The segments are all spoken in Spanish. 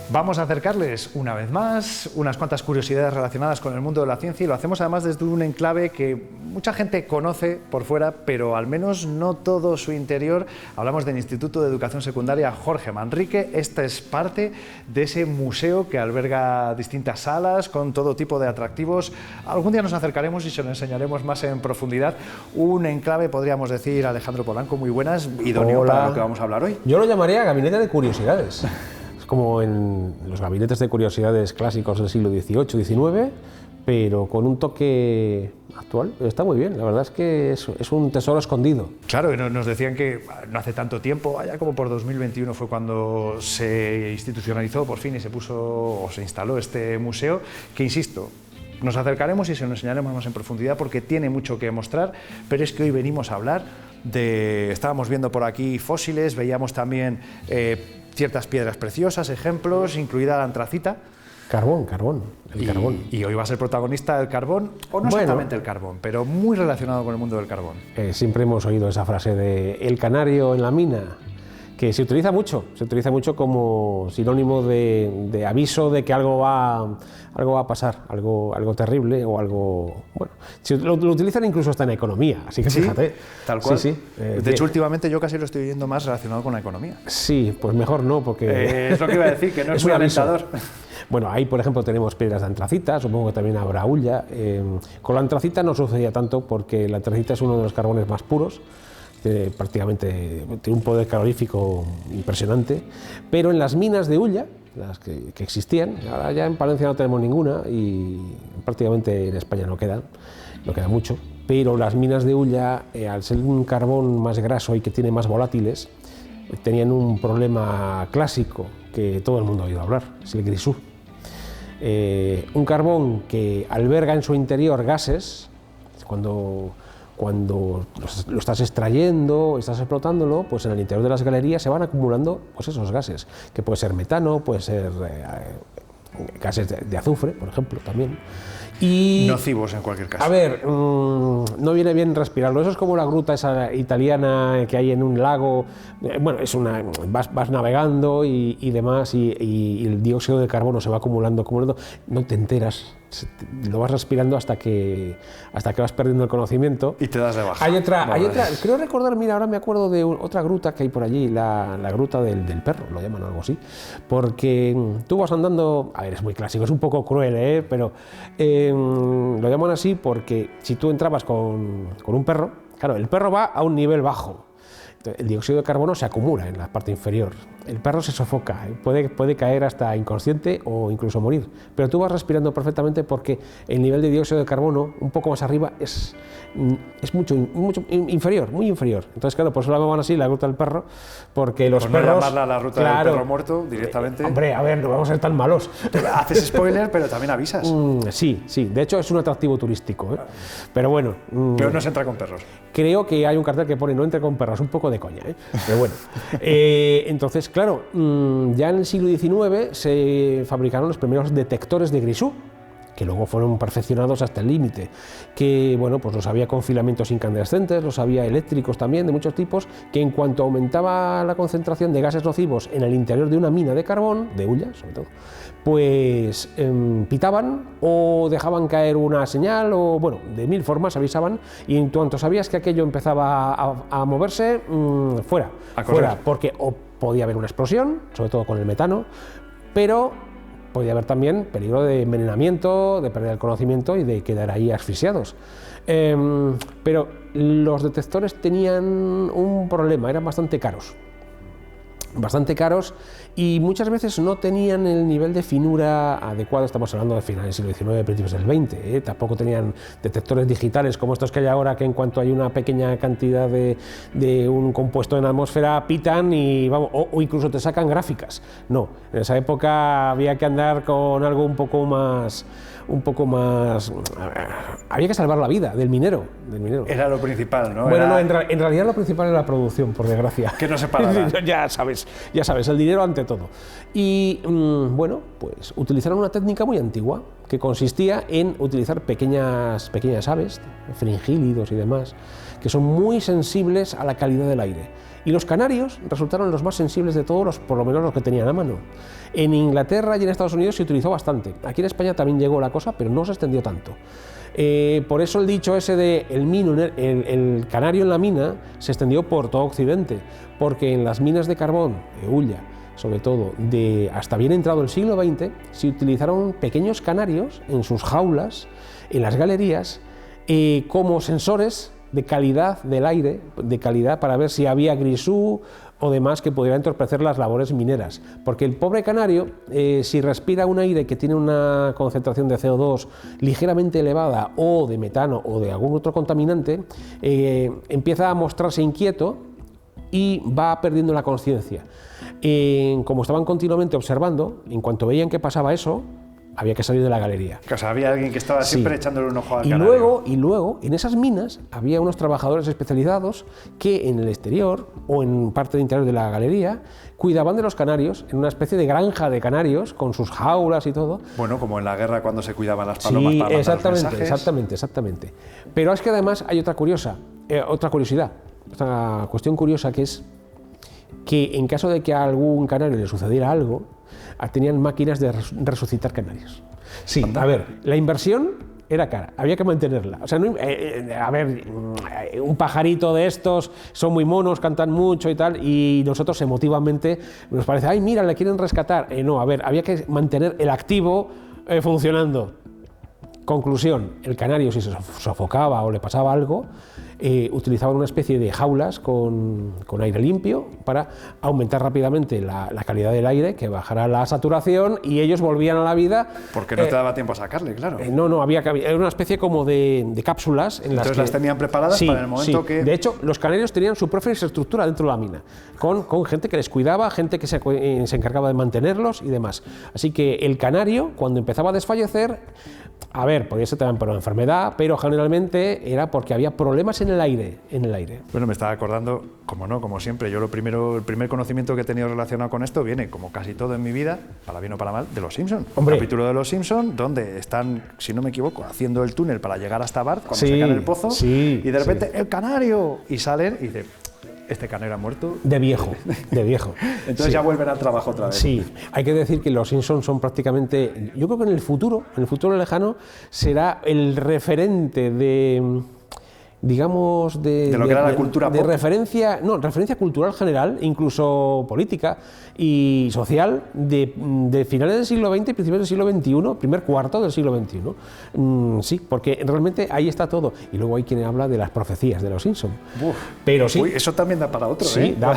Vamos a acercarles una vez más unas cuantas curiosidades relacionadas con el mundo de la ciencia, y lo hacemos además desde un enclave que mucha gente conoce por fuera, pero al menos no todo su interior. Hablamos del Instituto de Educación Secundaria Jorge Manrique. Esta es parte de ese museo que alberga distintas salas con todo tipo de atractivos. Algún día nos acercaremos y se lo enseñaremos más en profundidad. Un enclave, podríamos decir, Alejandro Polanco, muy buenas, idóneo para lo que vamos a hablar hoy. Yo lo llamaría gabinete de curiosidades. Como en los gabinetes de curiosidades clásicos del siglo XVIII-XIX, pero con un toque actual. Está muy bien, la verdad es que es un tesoro escondido. Claro, y nos decían que no hace tanto tiempo, allá como por 2021 fue cuando se institucionalizó por fin y se puso o se instaló este museo, que insisto, nos acercaremos y se lo enseñaremos más en profundidad porque tiene mucho que mostrar, pero es que hoy venimos a hablar de... Estábamos viendo por aquí fósiles, veíamos también ciertas piedras preciosas, ejemplos, incluida la antracita. Carbón, el carbón. Y hoy va a ser protagonista el carbón, o no exactamente el carbón, pero muy relacionado con el mundo del carbón. Siempre hemos oído esa frase de el canario en la mina, que se utiliza mucho como sinónimo de aviso de que algo va a pasar, algo terrible o algo... Bueno, lo utilizan incluso hasta en economía, así que fíjate. Tal cual. Sí. De hecho, últimamente yo casi lo estoy viendo más relacionado con la economía. Sí, pues mejor no, porque... es lo que iba a decir, que no es muy alentador. Bueno, ahí por ejemplo tenemos piedras de antracita, supongo que también habrá hulla. Con la antracita no sucedía tanto porque la antracita es uno de los carbones más puros, prácticamente tiene un poder calorífico impresionante, pero en las minas de hulla, las que existían, ahora ya en Palencia no tenemos ninguna y prácticamente en España no queda mucho, pero las minas de hulla, al ser un carbón más graso y que tiene más volátiles, tenían un problema clásico que todo el mundo ha oído hablar, es el grisú. Un carbón que alberga en su interior gases, cuando lo estás extrayendo, estás explotándolo, pues en el interior de las galerías se van acumulando pues esos gases, que puede ser metano, puede ser gases de azufre, por ejemplo, también. Y, nocivos en cualquier caso. A ver, no viene bien respirarlo. Eso es como la gruta esa italiana que hay en un lago. Bueno, vas navegando y demás, y el dióxido de carbono se va acumulando. No te enteras. Lo vas respirando hasta que vas perdiendo el conocimiento. Y te das de baja. Hay otra, creo recordar, mira, ahora me acuerdo de otra gruta que hay por allí, la gruta del perro, lo llaman algo así, porque tú vas andando, a ver, es muy clásico, es un poco cruel, pero lo llaman así porque si tú entrabas con un perro, claro, el perro va a un nivel bajo. El dióxido de carbono se acumula en la parte inferior. El perro se sofoca, puede caer hasta inconsciente o incluso morir. Pero tú vas respirando perfectamente porque el nivel de dióxido de carbono un poco más arriba es mucho inferior, muy inferior. Entonces, claro, por eso la llaman así, la ruta del perro, porque los perros... No llamarla la ruta del perro muerto directamente. Hombre, a ver, no vamos a ser tan malos. Haces spoiler, pero también avisas. Sí, de hecho es un atractivo turístico, pero bueno... Pero no se entra con perros. Creo que hay un cartel que pone no entre con perros, un poco de coña, pero bueno. Entonces, claro, ya en el siglo XIX se fabricaron los primeros detectores de grisú, que luego fueron perfeccionados hasta el límite, que bueno, pues los había con filamentos incandescentes, los había eléctricos también, de muchos tipos, que en cuanto aumentaba la concentración de gases nocivos en el interior de una mina de carbón, de hulla sobre todo, pues pitaban o dejaban caer una señal, o bueno, de mil formas avisaban, y en cuanto sabías que aquello empezaba a moverse, fuera, porque o podía haber una explosión, sobre todo con el metano, pero podía haber también peligro de envenenamiento, de perder el conocimiento y de quedar ahí asfixiados. Pero los detectores tenían un problema, eran bastante caros y muchas veces no tenían el nivel de finura adecuado. Estamos hablando de finales del siglo XIX, principios del XX, tampoco tenían detectores digitales como estos que hay ahora, que en cuanto hay una pequeña cantidad de un compuesto en la atmósfera pitan y vamos, o incluso te sacan gráficas. No, en esa época había que andar con algo un poco más, había que salvar la vida del minero. Era lo principal, ¿no? Bueno, no, en realidad lo principal era la producción, por desgracia. Que no se parara. Ya sabes. ya sabes, el dinero ante todo. Y bueno, pues utilizaron una técnica muy antigua que consistía en utilizar pequeñas aves, fringílidos y demás, que son muy sensibles a la calidad del aire. Y los canarios resultaron los más sensibles de todos, por lo menos los que tenían a mano. En Inglaterra y en Estados Unidos se utilizó bastante. Aquí en España también llegó la cosa, pero no se extendió tanto. Por eso el dicho ese de el canario en la mina se extendió por todo Occidente, porque en las minas de carbón, de hulla, sobre todo, hasta bien entrado el siglo XX, se utilizaron pequeños canarios en sus jaulas, en las galerías, como sensores de calidad del aire, de calidad para ver si había grisú o demás que pudiera entorpecer las labores mineras. Porque el pobre canario, si respira un aire que tiene una concentración de CO2 ligeramente elevada, o de metano o de algún otro contaminante, empieza a mostrarse inquieto y va perdiendo la conciencia. Como estaban continuamente observando, en cuanto veían que pasaba eso, había que salir de la galería. O sea, había alguien que estaba siempre echándole un ojo al canario. Y luego, en esas minas, había unos trabajadores especializados que en el exterior o en parte interior de la galería cuidaban de los canarios en una especie de granja de canarios con sus jaulas y todo. Bueno, como en la guerra cuando se cuidaban las palomas para mandar los mensajes. Exactamente. Pero es que además hay otra curiosidad, otra cuestión curiosa, que es que en caso de que a algún canario le sucediera algo, tenían máquinas de resucitar canarios. Sí, a ver, la inversión era cara, había que mantenerla. O sea, a ver, un pajarito de estos son muy monos, cantan mucho y tal, y nosotros emotivamente nos parece, ay, mira, le quieren rescatar. No, a ver, había que mantener el activo funcionando. Conclusión, el canario, si se sofocaba o le pasaba algo, utilizaban una especie de jaulas con aire limpio para aumentar rápidamente la calidad del aire, que bajara la saturación y ellos volvían a la vida. Porque no te daba tiempo a sacarle, claro. No, era una especie como de cápsulas. Entonces las tenían preparadas para el momento que... De hecho, los canarios tenían su propia infraestructura dentro de la mina, con gente que les cuidaba, gente que se encargaba de mantenerlos y demás. Así que el canario, cuando empezaba a desfallecer, a ver, podía ser también por una enfermedad, pero generalmente era porque había problemas en el aire. Bueno, me estaba acordando, como siempre, yo el primer conocimiento que he tenido relacionado con esto viene, como casi todo en mi vida, para bien o para mal, de Los Simpson. Un capítulo de Los Simpson donde están, si no me equivoco, haciendo el túnel para llegar hasta Bart, cuando se cae en el pozo, y de repente, ¡el canario! Y salen y dicen, este canario ha muerto. De viejo. Entonces ya vuelven al trabajo otra vez. Sí, hay que decir que los Simpsons son prácticamente, yo creo que en el futuro lejano, será el referente de, digamos, de lo que era la cultura pop. referencia cultural general, incluso política y social, de finales del siglo XX y principios del siglo XXI, primer cuarto del siglo XXI. Sí, porque realmente ahí está todo. Y luego hay quien habla de las profecías de los Simpsons. Pero sí. Uy, eso también da para otro, sí, da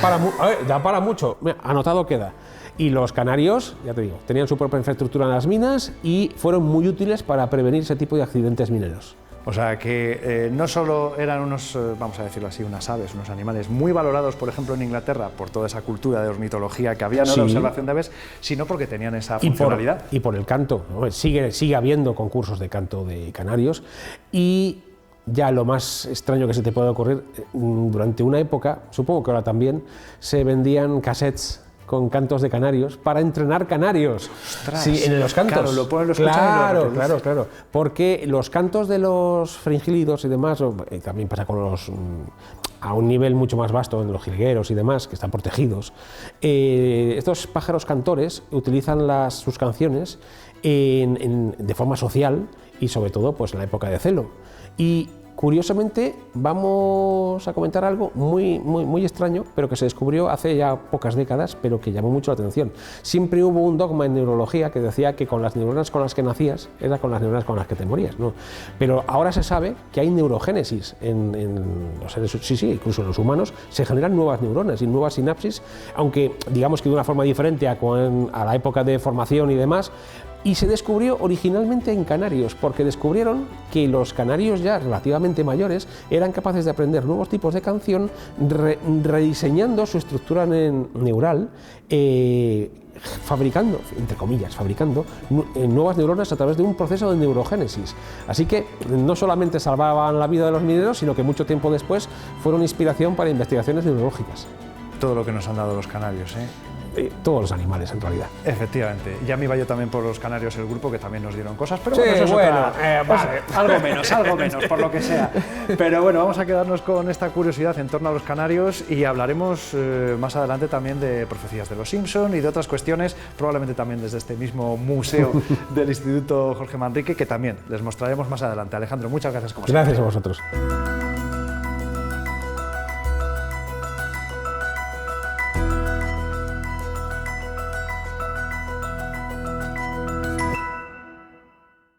para mucho. Anotado queda. Y los canarios, ya te digo, tenían su propia infraestructura en las minas y fueron muy útiles para prevenir ese tipo de accidentes mineros. O sea que no solo eran unos, vamos a decirlo así, unas aves, unos animales muy valorados, por ejemplo, en Inglaterra, por toda esa cultura de ornitología que había, ¿no?, de observación de aves, sino porque tenían esa funcionalidad. Y por el canto, ¿no? Sigue habiendo concursos de canto de canarios. Y ya lo más extraño que se te puede ocurrir, durante una época, supongo que ahora también, se vendían cassettes con cantos de canarios para entrenar canarios. ¡Ostras! Sí, en los cantos. Claro, lo ponen, lo escuchan y lo reproducen. Claro. Porque los cantos de los fringílidos y demás, también pasa con los, a un nivel mucho más vasto, en los jilgueros y demás, que están protegidos, estos pájaros cantores utilizan sus canciones de forma social y sobre todo pues en la época de celo. Y curiosamente, vamos a comentar algo muy extraño, pero que se descubrió hace ya pocas décadas, pero que llamó mucho la atención. Siempre hubo un dogma en neurología que decía que con las neuronas con las que nacías era con las neuronas con las que te morías, ¿no? Pero ahora se sabe que hay neurogénesis en los seres, sí, incluso en los humanos, se generan nuevas neuronas y nuevas sinapsis, aunque digamos que de una forma diferente a la época de formación y demás. Y se descubrió originalmente en canarios, porque descubrieron que los canarios ya relativamente mayores eran capaces de aprender nuevos tipos de canción, rediseñando su estructura neural, fabricando nuevas neuronas a través de un proceso de neurogénesis. Así que no solamente salvaban la vida de los mineros, sino que mucho tiempo después fueron inspiración para investigaciones neurológicas. todo lo que nos han dado los canarios, ¿eh? Todos los animales, en realidad. Efectivamente. Ya me iba yo también por los canarios, el grupo, que también nos dieron cosas, pero Sí, bueno, eso es bueno, vale. Algo menos, por lo que sea. Pero bueno, vamos a quedarnos con esta curiosidad en torno a los canarios y hablaremos más adelante también de profecías de los Simpson y de otras cuestiones, probablemente también desde este mismo museo del Instituto Jorge Manrique, que también les mostraremos más adelante. Alejandro, muchas gracias como siempre. Gracias a vosotros.